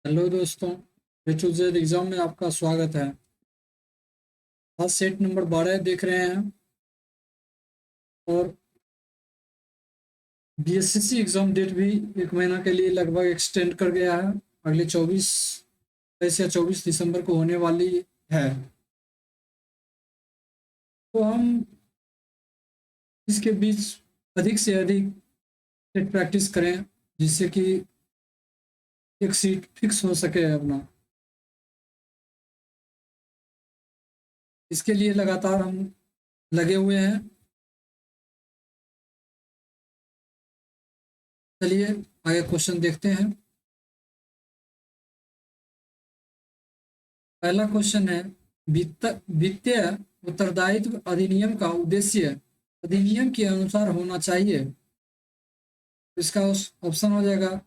Hello दोस्तों। Ritual exam में आपका स्वागत है। आज सेट नंबर 12 देख रहे हैं और बीएसएससी एग्जाम डेट भी एक महीना के लिए लगभग एक्सटेंड कर गया है। अगले 24 या 24 दिसंबर को होने वाली है। तो हम इसके बीच अधिक से अधिक सेट प्रैक्टिस करें, जिससे कि एक सीट फिक्स हो सके अपना। इसके लिए लगातार हम लगे हुए हैं। चलिए आगे क्वेश्चन देखते हैं। पहला क्वेश्चन है, वित्तीय उत्तरदायित्व अधिनियम का उद्देश्य अधिनियम के अनुसार होना चाहिए। इसका ऑप्शन हो जाएगा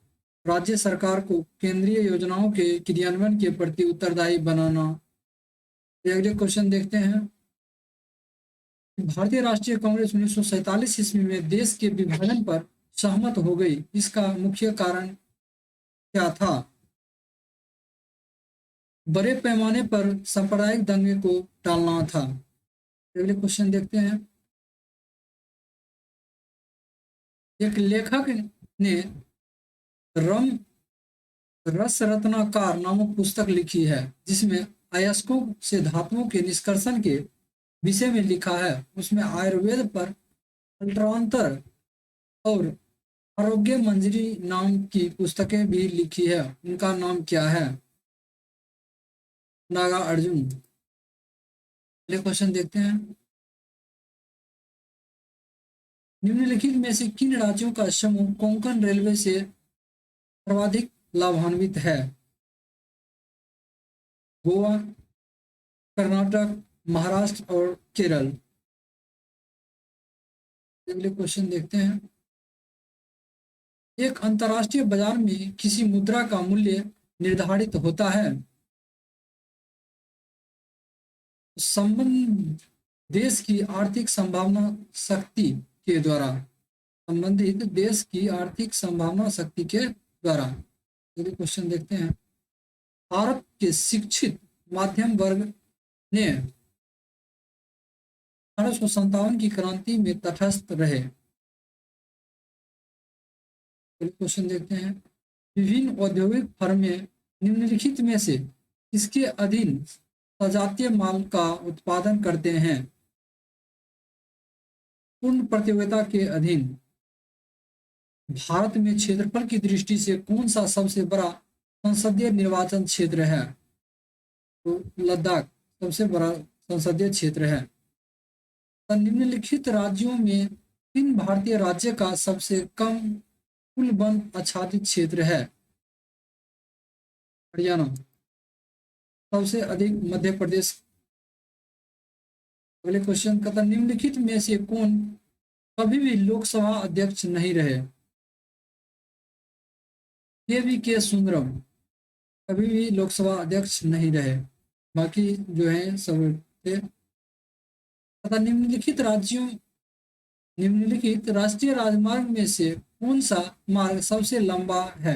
राज्य सरकार को केंद्रीय योजनाओं के क्रियान्वयन के प्रति उत्तरदायी बनाना। अगले क्वेश्चन देखते हैं। भारतीय राष्ट्रीय कांग्रेस 1947 ईस्वी में देश के विभाजन पर सहमत हो गई, इसका मुख्य कारण क्या था? बड़े पैमाने पर सांप्रदायिक दंगे को टालना था। अगले क्वेश्चन देखते हैं। एक लेखक ने रम रस रत्नाकर नामक पुस्तक लिखी है, जिसमें अयस्कों से धातुओं के निष्कर्षण के विषय में लिखा है। उसमें आयुर्वेद पर अल्टरांतर और आरोग्य मंजरी नाम की पुस्तकें भी लिखी है। उनका नाम क्या है? नागा अर्जुन। अगले क्वेश्चन देखते हैं। निम्नलिखित में से किन राज्यों का समूह कोंकण रेलवे से सर्वाधिक लाभान्वित है? गोवा, कर्नाटक, महाराष्ट्र और केरल। अगले क्वेश्चन देखते हैं। एक अंतर्राष्ट्रीय बाजार में किसी मुद्रा का मूल्य निर्धारित होता है संबंध देश की आर्थिक संभावना शक्ति के द्वारा। संबंधित देश की आर्थिक संभावना शक्ति के द्वारा। अगले क्वेश्चन देखते हैं। भारत के शिक्षित मध्यम वर्ग ने 1857 की क्रांति में तटस्थ रहे। क्वेश्चन देखते हैं। विभिन्न औद्योगिक फर्में निम्नलिखित में से किसके अधीन सजातीय माल का उत्पादन करते हैं? पूर्ण प्रतियोगिता के अधीन। भारत में क्षेत्रफल की दृष्टि से कौन सा सबसे बड़ा संसदीय निर्वाचन क्षेत्र है? तो लद्दाख सबसे बड़ा संसदीय क्षेत्र है। तो निम्नलिखित राज्यों में किन भारतीय राज्य का सबसे कम कुल वन आच्छादित क्षेत्र है? हरियाणा। सबसे अधिक मध्य प्रदेश। अगले क्वेश्चन का, निम्नलिखित में से कौन कभी भी लोकसभा अध्यक्ष नहीं रहे? के सुंदरम कभी भी लोकसभा अध्यक्ष नहीं रहे, बाकी जो है सब थे। तथा निम्नलिखित राष्ट्रीय राजमार्ग में से कौन सा मार्ग सबसे लंबा है?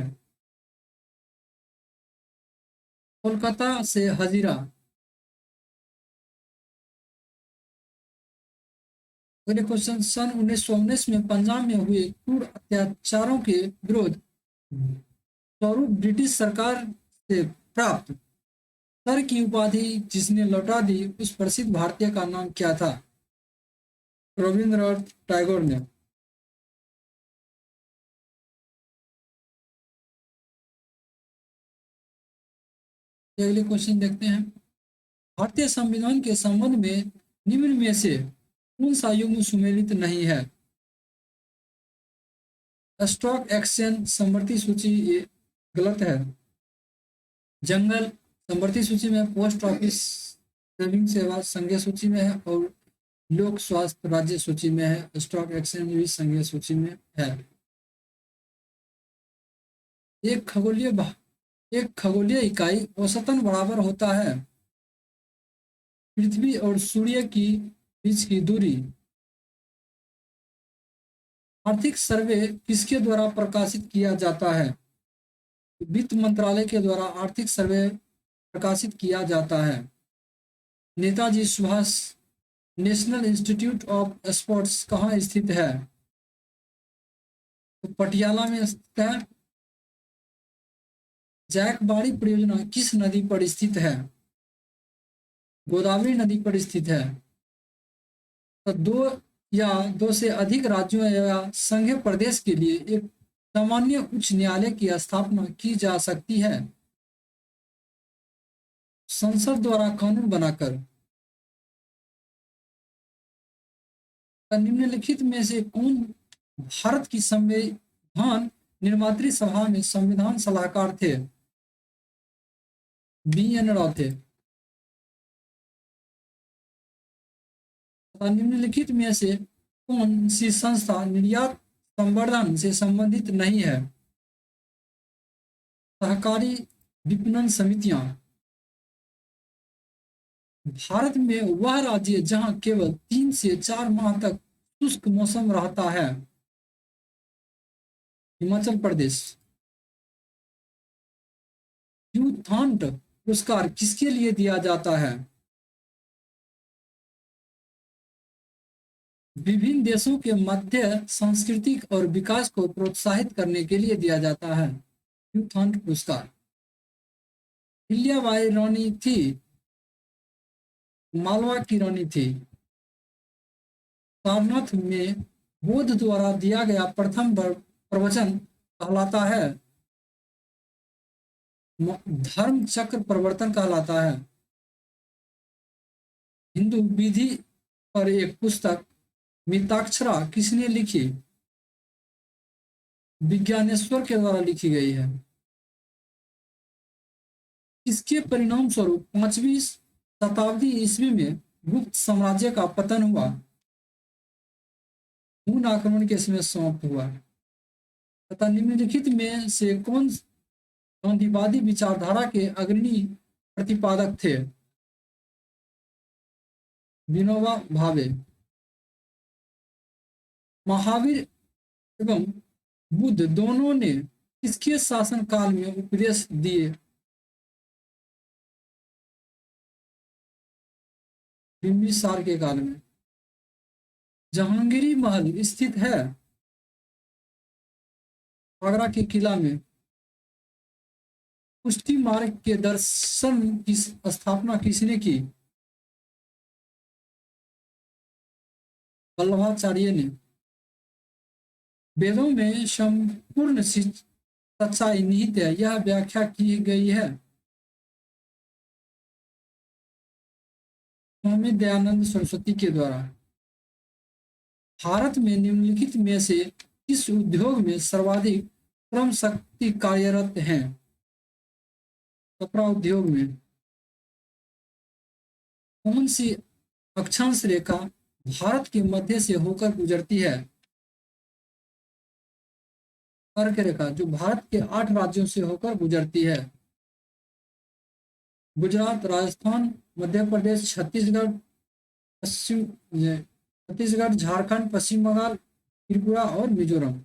कोलकाता से हजीरा। अगले क्वेश्चन, सन 1919 में पंजाब में हुए क्रूर अत्याचारों के विरोध स्वरूप ब्रिटिश सरकार से प्राप्त सर की उपाधि जिसने लौटा दी, उस प्रसिद्ध भारतीय का नाम क्या था? रविंद्रनाथ टैगोर ने। अगले क्वेश्चन देखते हैं। भारतीय संविधान के संबंध में निम्न में से कौन सा युग्म सुमेलित नहीं है? स्टॉक एक्सचेंज समवर्ती सूची, ये गलत है। जंगल समवर्ती सूची में, पोस्ट ऑफिस सेविंग सेवा संघीय सूची में है और लोक स्वास्थ्य राज्य सूची में है। स्टॉक एक्सचेंज भी संघीय सूची में है। एक खगोलीय इकाई औसतन बराबर होता है पृथ्वी और सूर्य की बीच की दूरी। आर्थिक सर्वे किसके द्वारा प्रकाशित किया जाता है? वित्त मंत्रालय के द्वारा आर्थिक सर्वे प्रकाशित किया जाता है। Netaji Subhash national institute of sports कहाँ स्थित है? तो पटियाला में स्थित है। जैकबाड़ी परियोजना किस नदी पर स्थित है? गोदावरी नदी पर स्थित है। तो दो से अधिक राज्यों या संघीय प्रदेश के लिए एक सामान्य उच्च न्यायालय की स्थापना की जा सकती है संसद द्वारा कानून बनाकर। निम्नलिखित में से कौन भारत की संविधान निर्मात्री सभा में संविधान सलाहकार थे? बी.एन. राव थे। निम्नलिखित में से कौन सी संस्था निर्यात संवर्धन से संबंधित नहीं है? सहकारी विपणन समितियां। भारत में वह राज्य जहां केवल 3 से 4 माह तक शुष्क मौसम रहता है। हिमाचल प्रदेश। ह्यूथांट पुरस्कार किसके लिए दिया जाता है? विभिन्न देशों के मध्य सांस्कृतिक और विकास को प्रोत्साहित करने के लिए दिया जाता है ह्यूथांट पुरस्कार। अहिल्याबाई रानी थी, मालवा की रानी थी। सारनाथ में बुद्ध द्वारा दिया गया प्रथम प्रवचन कहलाता है? धर्म चक्र प्रवर्तन कहलाता है। हिंदू विधि पर एक पुस्तक मिताक्षरा किसने लिखी? विज्ञानेश्वर के द्वारा लिखी गई है। इसके परिणाम स्वरूप 5वीं शताब्दी ईस्वी में गुप्त साम्राज्य का पतन हुआ। हुन आक्रमण के समय समाप्त हुआ तथा निम्नलिखित में से कौन गांधीवादी विचारधारा के अग्रणी प्रतिपादक थे? विनोबा भावे। महावीर एवं बुद्ध दोनों ने किसके शासन काल में उपदेश दिए? बिंबिसार के काल में। जहांगीरी महल स्थित है आगरा के किला में। पुष्टि मार्ग के दर्शन की स्थापना किसने की? वल्लभाचार्य ने। वेदों में संपूर्ण सच्चाई निहित है, यह व्याख्या की गई है स्वामी दयानंद सरस्वती के द्वारा। भारत में निम्नलिखित में से किस उद्योग में सर्वाधिक श्रम शक्ति कार्यरत है? कपड़ा उद्योग में। कौन सी अक्षांश रेखा भारत के मध्य से होकर गुजरती है? कर्क रेखा, जो भारत के 8 राज्यों से होकर गुजरती है। गुजरात, राजस्थान, मध्य प्रदेश, छत्तीसगढ़, झारखंड, पश्चिम बंगाल, त्रिपुरा और मिजोरम।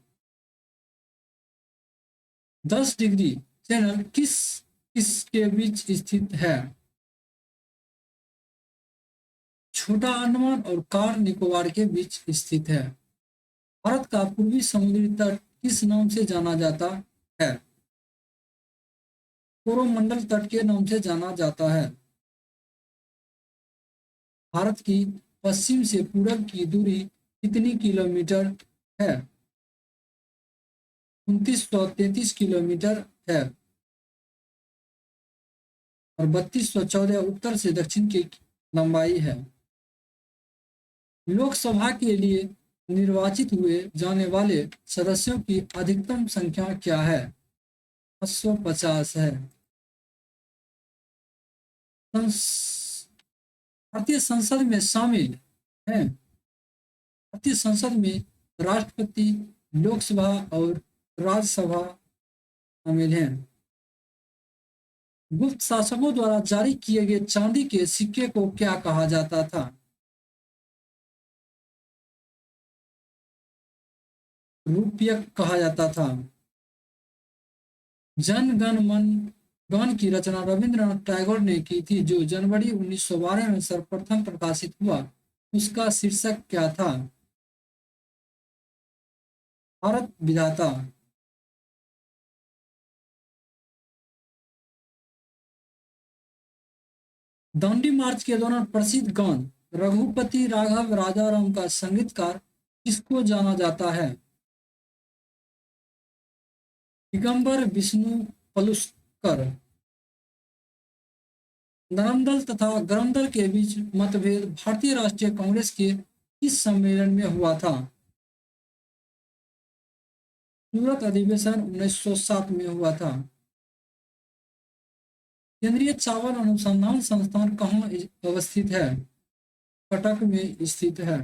10 डिग्री चैनल किस के बीच स्थित है? छोटा अंडमान और कार निकोबार के बीच स्थित है। भारत का पूर्वी समुद्री तट किस नाम से जाना जाता है? कोरोमंडल तट के नाम से जाना जाता है। भारत की पश्चिम से पूरब की दूरी कितनी किलोमीटर है? 2933 किलोमीटर है और 3214 उत्तर से दक्षिण की लंबाई है। लोकसभा के लिए निर्वाचित हुए जाने वाले सदस्यों की अधिकतम संख्या क्या है? 550 है। भारतीय संसद में शामिल हैं। भारतीय संसद में राष्ट्रपति, लोकसभा और राज्यसभा शामिल हैं। गुप्त शासकों द्वारा जारी किए गए चांदी के सिक्के को क्या कहा जाता था? रूपयक कहा जाता था। जन गण मन गण की रचना रविंद्रनाथ टैगोर ने की थी, जो जनवरी 1912 में सर्वप्रथम प्रकाशित हुआ। उसका शीर्षक क्या था? भारत विधाता। दांडी मार्च के दौरान प्रसिद्ध गान रघुपति राघव राजाराम का संगीतकार किसको जाना जाता है? दिगंबर विष्णु पलुस्कर। नरम दल तथा गरम दल के बीच मतभेद भारतीय राष्ट्रीय कांग्रेस के किस सम्मेलन में हुआ था? सूरत अधिवेशन 1907 में हुआ था। केंद्रीय चावल अनुसंधान संस्थान कहाँ अवस्थित है? कटक में स्थित है।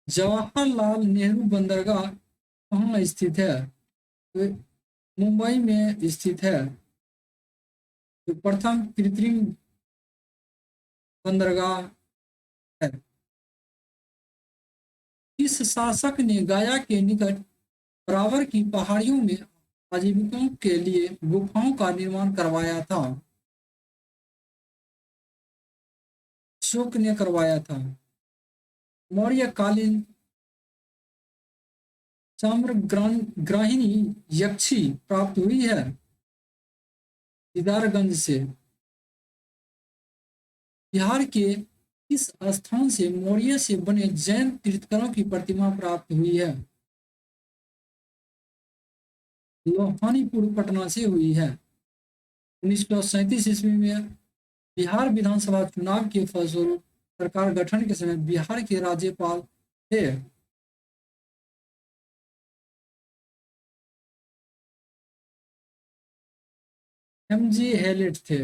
जवाहरलाल नेहरू बंदरगाह कहाँ स्थित है? तो मुंबई में स्थित है। तो प्रथम कृत्रिम बंदरगाह है। किस शासक ने गया के निकट बराबर की पहाड़ियों में आजीविकों के लिए गुफाओं का निर्माण करवाया था? अशोक ने करवाया था। मौर्यकालीन ग्राहिणी यक्षी प्राप्त हुई है दीदारगंज से। बिहार के किस स्थान से मौर्य से बने जैन तीर्थंकरों की प्रतिमा प्राप्त हुई है? लोहानीपुर पटना से हुई है। 1937 ईस्वी में बिहार विधानसभा चुनाव के फलस्वरूप सरकार गठन के समय बिहार के राज्यपाल थे। एमजी हेलेट थे।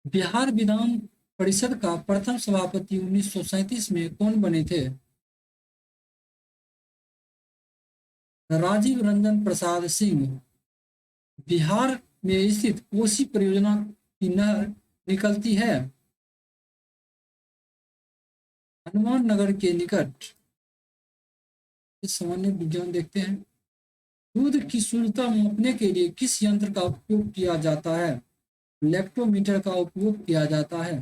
बिहार विधान परिषद का प्रथम सभापति 1937 में कौन बने थे? राजीव रंजन प्रसाद सिंह। बिहार में स्थित कोसी परियोजना की नहर निकलती है हनुमान नगर के निकट। इस सामान्य विज्ञान देखते हैं। दूध की शुद्धता मापने के लिए किस यंत्र का उपयोग किया जाता है? लैक्टोमीटर का उपयोग किया जाता है।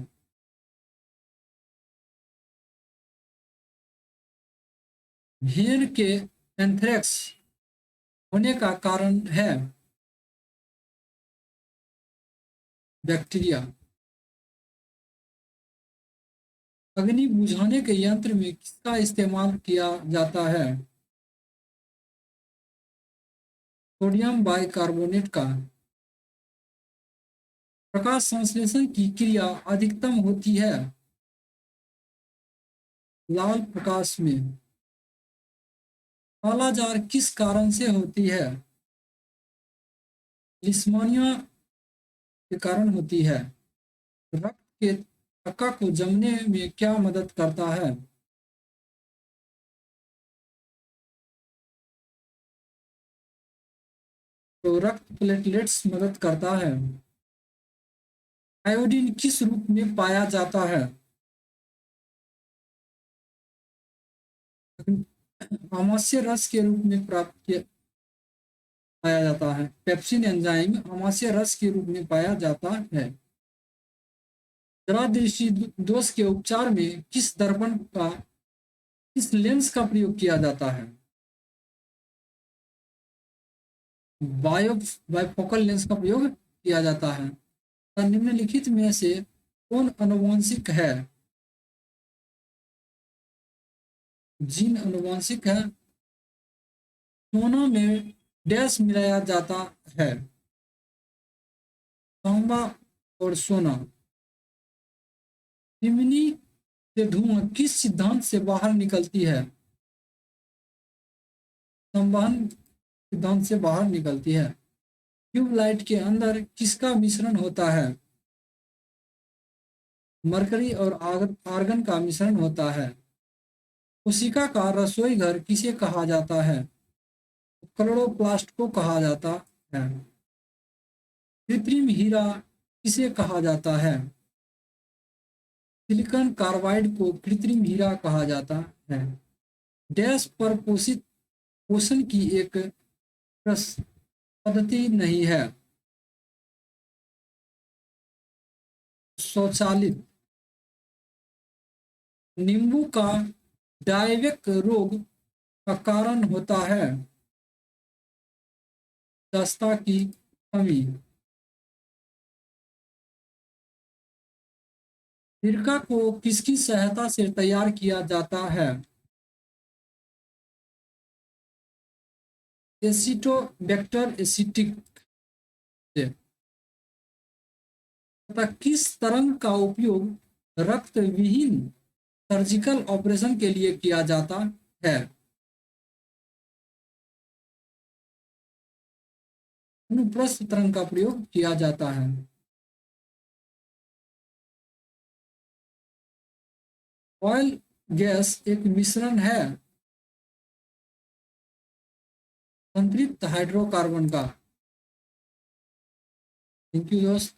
भेड़ के एंथ्रेक्स होने का कारण है बैक्टीरिया। अग्नि बुझाने के यंत्र में किसका इस्तेमाल किया जाता है? सोडियम बाइकार्बोनेट का। प्रकाश संश्लेषण की क्रिया अधिकतम होती है लाल प्रकाश में। कालाजार किस कारण से होती है? लिस्मानिया के कारण होती है। रक्त के थक्का को जमने में क्या मदद करता है? तो रक्त प्लेटलेट्स मदद करता है। आयोडीन किस रूप में पाया जाता है? आमाशय रस के रूप में प्राप्त किया पाया जाता है। पेप्सिन एंजाइम आमाशय रस के रूप में पाया जाता है। जरा दृष्टि दोष के उपचार में किस दर्पण का किस लेंस का प्रयोग किया जाता है? बायो बाइफोकल लेंस का प्रयोग किया जाता है। निम्नलिखित में से कौन आनुवंशिक है? जीन आनुवंशिक है। सोना में डैश मिलाया जाता है? तांबा और सोना। चिमनी से धुआं किस सिद्धांत से बाहर निकलती है? संवहन सिद्धांत से बाहर निकलती है। ट्यूबलाइट के अंदर किसका मिश्रण होता है? मरकरी और आर्गन का मिश्रण होता है। कोशिका का रसोई घर किसे कहा जाता है? क्लोरोप्लास्ट को कहा जाता है। कृत्रिम हीरा किसे कहा जाता है? सिलिकॉन कार्बाइड को कृत्रिम हीरा कहा जाता है। डैश पर पोषित पोषण की एक पद्धति नहीं है। स्वचालित नींबू का डायवेक रोग का कारण होता है दस्ता की कमी। सिरका को किसकी सहायता से तैयार किया जाता है? एसिटोबैक्टर एसिटिक से। तथा किस तरंग का उपयोग रक्त विहीन सर्जिकल ऑपरेशन के लिए किया जाता है? अनुप्रस्थ तरंग का प्रयोग किया जाता है। ऑयल गैस एक मिश्रण है संतृप्त हाइड्रोकार्बन का। थैंक यू दोस्त।